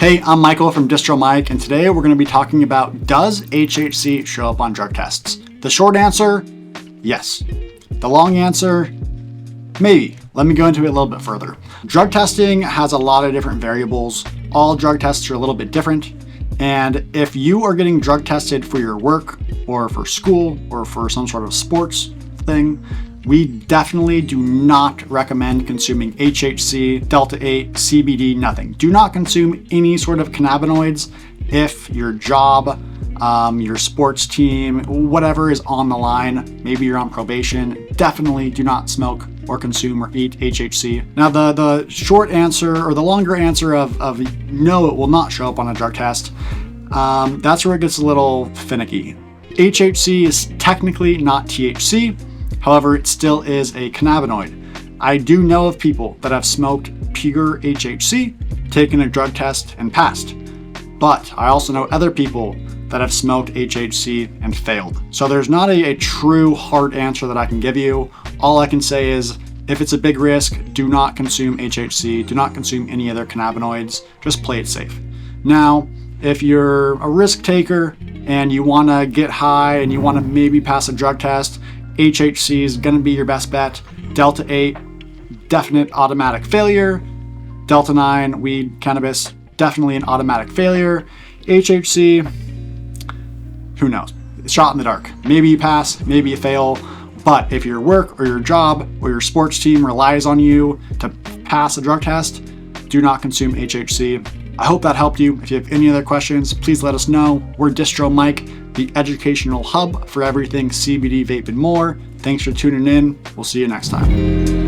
Hey, I'm Michael from DistroMike, and today we're going to be talking about, does HHC show up on drug tests? The short answer, yes. The long answer, maybe. Let me go into it a little bit further. Drug testing has a lot of different variables. All drug tests are a little bit different. And if you are getting drug tested for your work or for school or for some sort of sports thing, we definitely do not recommend consuming HHC, Delta-8, CBD, nothing. Do not consume any sort of cannabinoids if your job, your sports team, whatever is on the line, maybe you're on probation, definitely do not smoke or consume or eat HHC. Now the short answer or the longer answer of no, it will not show up on a drug test, that's where it gets a little finicky. HHC is technically not THC. However, it still is a cannabinoid. I do know of people that have smoked pure HHC, taken a drug test, and passed. But I also know other people that have smoked HHC and failed. So there's not a true hard answer that I can give you. All I can say is, if it's a big risk, do not consume HHC, do not consume any other cannabinoids, just play it safe. Now, if you're a risk taker and you wanna get high and you wanna maybe pass a drug test, HHC is going to be your best bet. Delta-8, definite automatic failure. Delta-9, weed, cannabis, definitely an automatic failure. HHC, who knows? Shot in the dark. Maybe you pass, maybe you fail. But if your work or your job or your sports team relies on you to pass a drug test, do not consume HHC. I hope that helped you. If you have any other questions, please let us know. We're DistroMike, the educational hub for everything CBD, vape, and more. Thanks for tuning in. We'll see you next time.